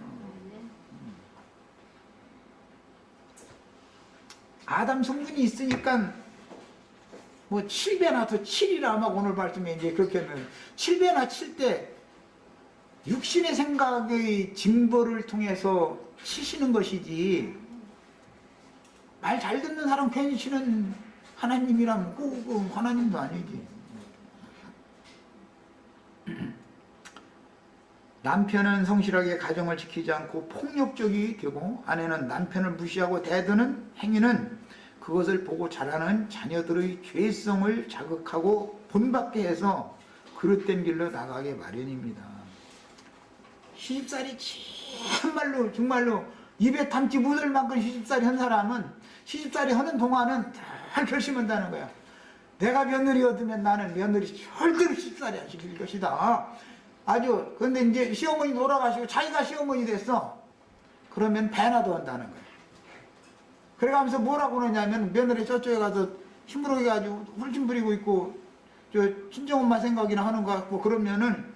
아담 성분이 있으니까 뭐 7배나 더 7이라 막 오늘 말씀에 이제 그렇게 하면 7배나 칠 때 육신의 생각의 징벌을 통해서 치시는 것이지 말 잘 듣는 사람 괜히 치는 하나님이라면 꼭 하나님도 아니지. 남편은 성실하게 가정을 지키지 않고 폭력적이 되고 아내는 남편을 무시하고 대드는 행위는 그것을 보고 자라는 자녀들의 죄성을 자극하고 본받게 해서 그릇된 길로 나가게 마련입니다. 시집살이 참말로 정말로 입에 담지 못할 만큼 시집살이 한 사람은 시집살이 하는 동안은 다 결심한다는 거야. 내가 며느리 얻으면 나는 며느리 절대로 시집살이 안 시킬 것이다. 아주 근데 이제 시어머니 돌아가시고 자기가 시어머니 됐어. 그러면 배나 더 한다는 거야. 그래가면서 뭐라고 그러냐면 며느리 저쪽에 가서 힘으로 해가지고 훌심 부리고 있고 저 친정엄마 생각이나 하는 것 같고 그러면은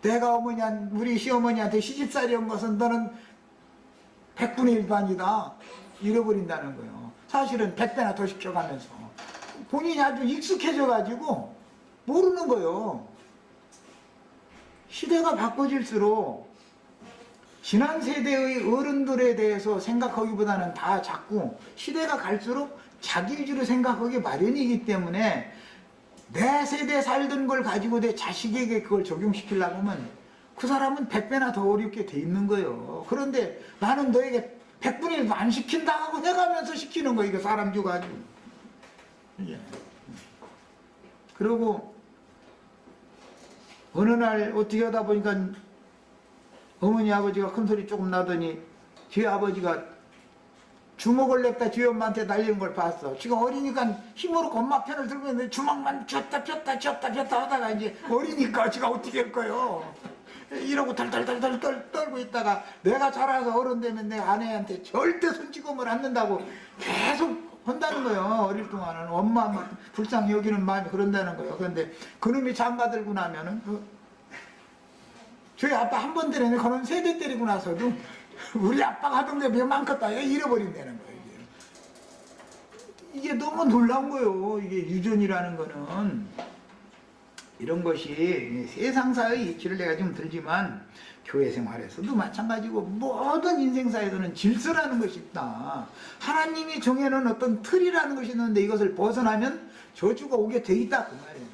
내가 우리 시어머니한테 시집살이 온 것은 너는 100분의 1도 아니다 잃어버린다는 거예요. 사실은 100배나 더 시켜가면서 본인이 아주 익숙해져 가지고 모르는 거예요. 시대가 바꿔질수록 지난 세대의 어른들에 대해서 생각하기보다는 다 자꾸 시대가 갈수록 자기 위주로 생각하기 마련이기 때문에 내 세대 살던 걸 가지고 내 자식에게 그걸 적용시키려고 하면 그 사람은 100배나 더 어렵게 돼 있는 거예요. 그런데 나는 너에게 100분의 1도 안 시킨다 하고 해가면서 시키는 거예요. 이거 사람 줘가지고. 예. 그리고 어느 날 어떻게 하다 보니까 어머니 아버지가 큰소리 조금 나더니 뒤에 아버지가 주먹을 냈다 뒤에 엄마한테 날리는 걸 봤어. 지금 어리니까 힘으로 건마편을 들고 있는데 주먹만 쥐었다 폈다 하다가 이제 어리니까 지가 어떻게 할 거예요. 이러고 덜덜덜덜 떨고 있다가 내가 자라서 어른 되면 내 아내한테 절대 손찌검을 않는다고 계속 한다는 거예요. 어릴 동안은 엄마 불쌍히 여기는 마음이 그런다는 거예요. 그런데 그놈이 장가 들고 나면은 저희 아빠 한 번 때리는데 그놈 3대 때리고 나서도 우리 아빠가 하던 게 몇 많겠다 잃어버린다는 거예요. 이게 너무 놀라운 거예요. 이게 유전이라는 거는 이런 것이 세상사의 이치를 내가 좀 들지만 교회 생활에서도 마찬가지고 모든 인생사에서는 질서라는 것이 있다. 하나님이 정해놓은 어떤 틀이라는 것이 있는데 이것을 벗어나면 저주가 오게 돼 있다 그 말이에요.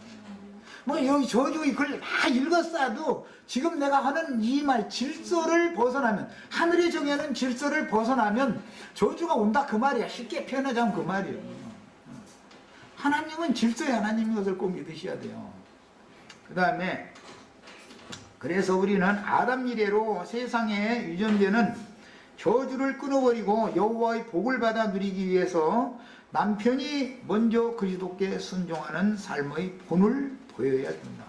뭐 여기 저주 이걸 다 읽었어도 지금 내가 하는 이 말 질서를 벗어나면 하늘이 정해놓은 질서를 벗어나면 저주가 온다 그 말이야. 쉽게 표현하자면 그 말이에요. 하나님은 질서의 하나님인 것을 꼭 믿으셔야 돼요. 그 다음에 그래서 우리는 아담 이래로 세상에 유전되는 저주를 끊어버리고 여호와의 복을 받아 누리기 위해서 남편이 먼저 그리스도께 순종하는 삶의 본을 보여야 된다.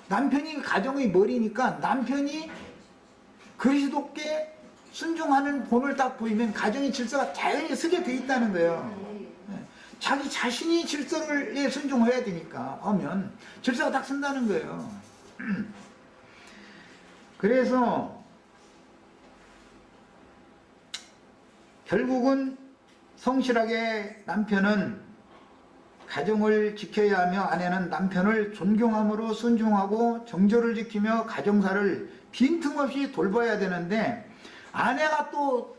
남편이 가정의 머리니까 남편이 그리스도께 순종하는 본을 딱 보이면 가정의 질서가 자연히 서게 돼 있다는 거예요. 자기 자신이 질서를 순종해야 되니까 하면 질서가 딱 쓴다는 거예요. 그래서 결국은 성실하게 남편은 가정을 지켜야 하며 아내는 남편을 존경함으로 순종하고 정절을 지키며 가정사를 빈틈없이 돌봐야 되는데 아내가 또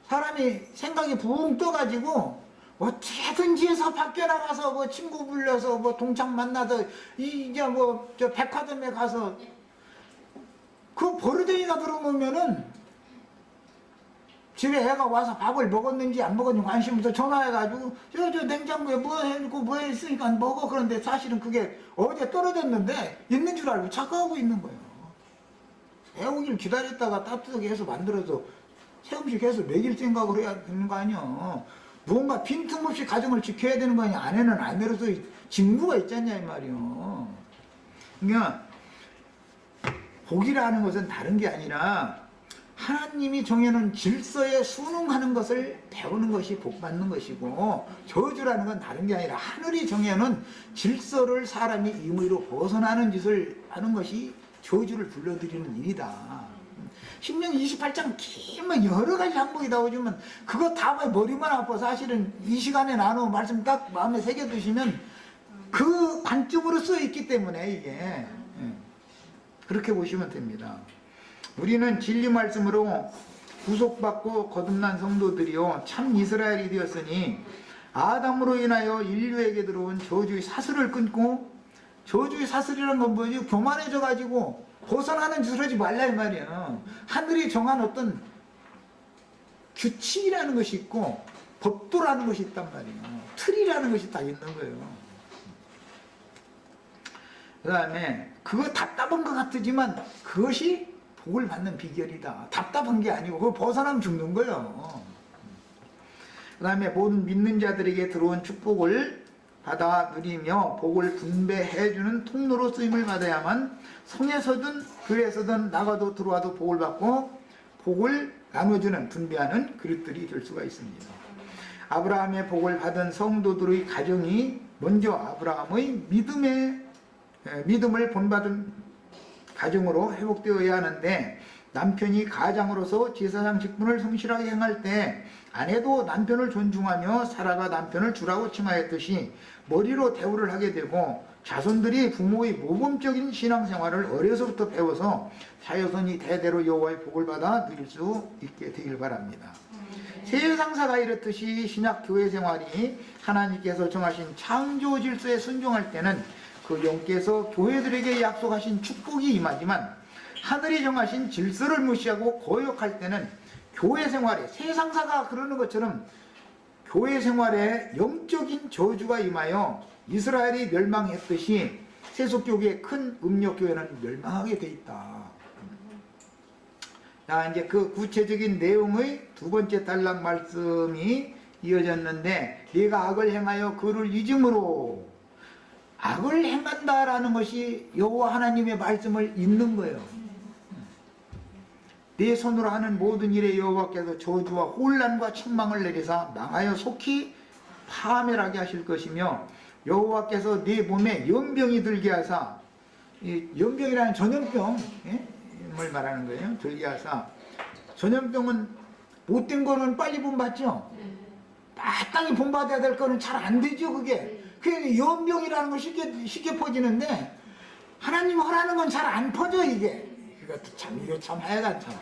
사람이 생각이 붕 떠가지고 어떻게든지 해서 밖에 나가서 뭐 친구 불러서 뭐 동창 만나서 이제 뭐 저 백화점에 가서 그 버르댕이가 들어오면은 집에 애가 와서 밥을 먹었는지 안 먹었는지 관심 없어 전화해가지고 저 냉장고에 뭐 해놓고 뭐 했으니까 먹어. 그런데 사실은 그게 어제 떨어졌는데 있는 줄 알고 착각하고 있는 거예요. 애오길 기다렸다가 따뜻하게 해서 만들어서 새음식 해서 먹일 생각을 해야 되는 거 아니야. 무언가 빈틈없이 가정을 지켜야 되는 거 아니야. 아내는 아내로서 직무가 있잖냐 이 말이요. 그러니까 복이라는 것은 다른 게 아니라 하나님이 정해놓은 질서에 순응하는 것을 배우는 것이 복 받는 것이고, 저주라는 건 다른 게 아니라 하늘이 정해놓은 질서를 사람이 임의로 벗어나는 짓을 하는 것이 저주를 불러들이는 일이다. 신명기 28장 길면 여러 가지 항목이 나오지만 그거 다 머리만 아파. 사실은 이 시간에 나누어 말씀 딱 마음에 새겨두시면 그 관점으로 쓰여 있기 때문에 이게 그렇게 보시면 됩니다. 우리는 진리 말씀으로 구속받고 거듭난 성도들이요 참 이스라엘이 되었으니 아담으로 인하여 인류에게 들어온 저주의 사슬을 끊고, 저주의 사슬이라는 건 뭐지? 교만해져 가지고 벗어나는 짓을 하지 말라 이 말이야. 하늘이 정한 어떤 규칙이라는 것이 있고 법도라는 것이 있단 말이야. 틀이라는 것이 다 있는 거예요. 그 다음에 그거 답답한 것 같지만 그것이 복을 받는 비결이다. 답답한 게 아니고 그거 벗어나면 죽는 거예요. 그 다음에 모든 믿는 자들에게 들어온 축복을 받아 누리며 복을 분배해주는 통로로 쓰임을 받아야만 성에서든 교회에서든 나가도 들어와도 복을 받고 복을 나눠주는 분배하는 그릇들이 될 수가 있습니다. 아브라함의 복을 받은 성도들의 가정이 먼저 아브라함의 믿음을 본받은 가정으로 회복되어야 하는데, 남편이 가장으로서 제사장 직분을 성실하게 행할 때 아내도 남편을 존중하며 사라가 남편을 주라고 칭하였듯이 머리로 대우를 하게 되고, 자손들이 부모의 모범적인 신앙생활을 어려서부터 배워서 자여손이 대대로 여호와의 복을 받아 누릴 수 있게 되길 바랍니다. 세상사가 이렇듯이 신약 교회 생활이 하나님께서 정하신 창조 질서에 순종할 때는 그 영께서 교회들에게 약속하신 축복이 임하지만, 하늘이 정하신 질서를 무시하고 거역할 때는 교회 생활에, 세상사가 그러는 것처럼 교회 생활에 영적인 저주가 임하여 이스라엘이 멸망했듯이 세속교계의 큰 음력교회는 멸망하게 돼 있다. 자, 이제 그 구체적인 내용의 두 번째 단락 말씀이 이어졌는데, 네가 악을 행하여 그를 잊음으로, 악을 행한다라는 것이 여호와 하나님의 말씀을 잊는 거예요. 내 손으로 하는 모든 일에 여호와께서 저주와 혼란과 책망을 내리사 망하여 속히 파멸하게 하실 것이며, 여호와께서 네 몸에 연병이 들게 하사, 이 연병이라는 전염병을 말하는 거예요. 들게 하사, 전염병은 못된 거는 빨리 본받죠. 마땅히 본받아야 될 거는 잘 안 되죠. 그게 연병이라는 건 쉽게 퍼지는데, 하나님 허라는 건 잘 안 퍼져. 이게 이것도 참, 이거 참 하여간참.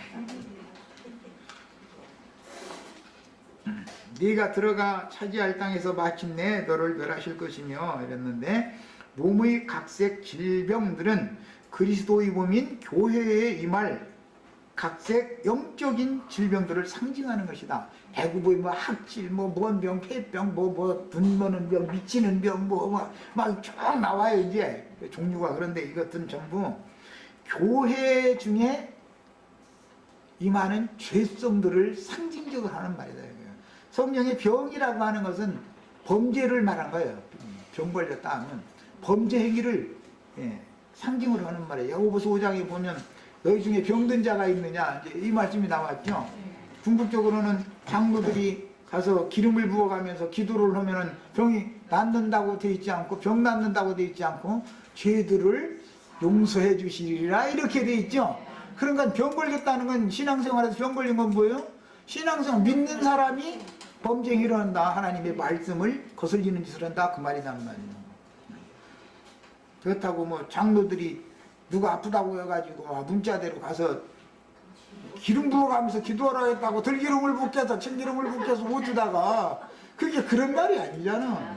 네가 들어가 차지할 땅에서 마침내 너를 멸하실 것이며 이랬는데, 몸의 각색 질병들은 그리스도의 몸인 교회에 임할 각색 영적인 질병들을 상징하는 것이다. 애구부의 뭐 학질, 뭐 무언병, 폐병, 뭐 눈머는 병, 미치는 병, 막 쭉 나와요 이제 종류가. 그런데 이것들은 전부 교회 중에 임하는 죄성들을 상징적으로 하는 말이다. 성경의 병이라고 하는 것은 범죄를 말한 거예요. 병 걸렸다 하면 범죄 행위를 상징으로 하는 말이에요. 야고보서 5장에 보면 너희 중에 병든 자가 있느냐, 이제 이 말씀이 나왔죠. 궁극적으로는 장로들이 가서 기름을 부어가면서 기도를 하면은 병이 낫는다고 되어 있지 않고, 병 낫는다고 되어 있지 않고 죄들을 용서해 주시리라 이렇게 되어 있죠. 그러니까 병 걸렸다는 건, 신앙생활에서 병 걸린 건 뭐예요? 신앙생활 믿는 사람이 범죄 행위를 한다, 하나님의 말씀을 거슬리는 짓을 한다, 그 말이란 말이에요. 그렇다고 뭐 장로들이 누가 아프다고 해가지고 문자대로 가서 기름 부어가면서 기도하라 했다고 들기름을 붓게서 참기름을 붓게서 못 주다가, 그게 그런 말이 아니잖아.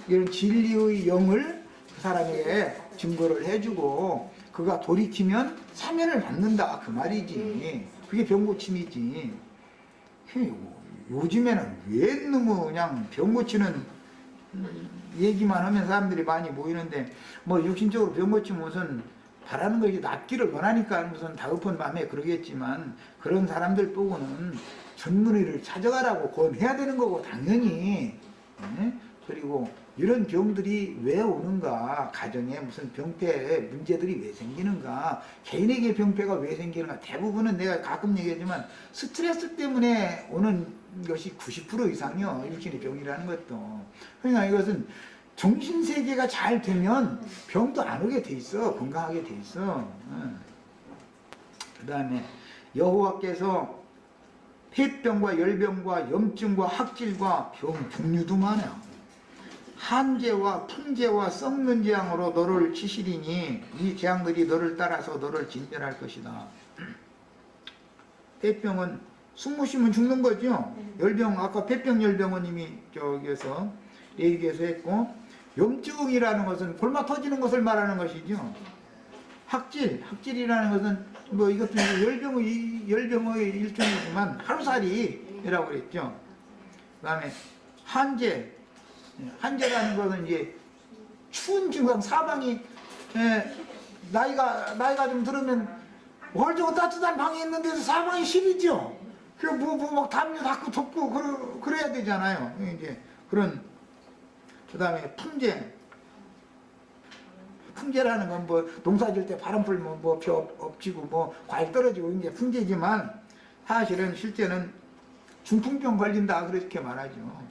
이런 진리의 영을 그 사람에게 증거를 해주고 그가 돌이키면 사면을 받는다, 그 말이지. 그게 병고침이지. 요즘에는 왜 너무 그냥 병 고치는 얘기만 하면 사람들이 많이 모이는데, 뭐 육신적으로 병 고치면 우선 바라는 것이 낫기를 원하니까 무슨 다급한 마음에 그러겠지만, 그런 사람들 보고는 전문의를 찾아가라고 권해야 되는 거고, 당연히. 그리고 이런 병들이 왜 오는가, 가정에 무슨 병폐 문제들이 왜 생기는가, 개인에게 병폐가 왜 생기는가, 대부분은 내가 가끔 얘기하지만 스트레스 때문에 오는 것이 90% 이상이요, 육신의 병이라는 것도. 그러니까 이것은 정신세계가 잘 되면 병도 안 오게 돼 있어, 건강하게 돼 있어. 그 다음에 여호와께서 폐병과 열병과 염증과 학질과 병 종류도 많아요. 한재와 풍재와 썩는 재앙으로 너를 치시리니 이 재앙들이 너를 따라서 너를 진멸할 것이다. 폐병은 숨 쉬면 죽는 거죠. 열병, 아까 폐병 열병은 이미 저기에서 얘기해서 했고, 염증이라는 것은 골마 터지는 것을 말하는 것이죠. 학질이라는 것은 뭐 이것도 열병의 일종이지만 하루살이라고 그랬죠. 그 다음에 한재라는 것은 이제 추운 증상, 사방이 나이가 좀 들으면 월저고 따뜻한 방에 있는데도 사방이 시리죠. 그 막 담요 닫고 덮고 그래야 되잖아요. 이제 그런. 그 다음에 풍재라는 건 뭐 농사 질 때 바람 불면 뭐 벼 엎지고 뭐 과일 떨어지고 이제 풍재지만, 사실은 실제는 중풍병 걸린다 그렇게 말하죠.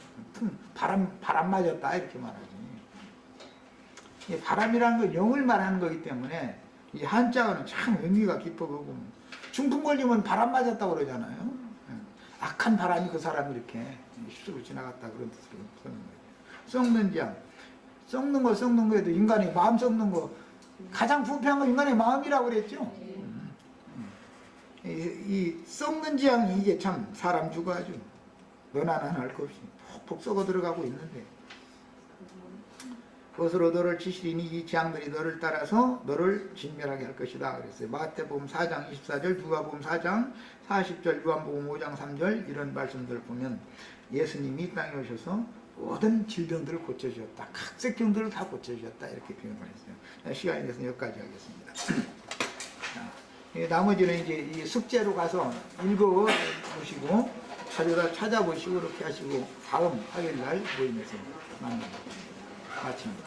바람 맞았다 이렇게 말하지. 바람이라는 건 영을 말하는 거기 때문에 이 한자어는 참 의미가 깊어 보고, 중풍 걸리면 바람 맞았다고 그러잖아요. 악한 바람이 그 사람을 이렇게 휩쓸고 지나갔다 그런 뜻으로 쓰는 거예요. 썩는 재앙, 썩는 거에도 인간의 마음 썩는 거, 가장 부패한 건 인간의 마음이라고 그랬죠. 이 썩는 재앙이 이게 참 사람 주고 아주 너나 나나 할 것 없이 폭폭 썩어 들어가고 있는데, 그것으로 너를 치시리니 이 재앙들이 너를 따라서 너를 진멸하게 할 것이다 그랬어요. 마태복음 4장 24절, 누가복음 4장 40절, 요한복음 5장 3절 이런 말씀들을 보면 예수님이 이 땅에 오셔서 모든 질병들을 고쳐주셨다, 각색병들을 다 고쳐주셨다 이렇게 표현을 했어요. 시간이 돼서 여기까지 하겠습니다. 나머지는 이제 이 숙제로 가서 읽어보시고 찾아보시고 이렇게 하시고 다음 화요일 날 모임에서 만납니다. 마칩니다.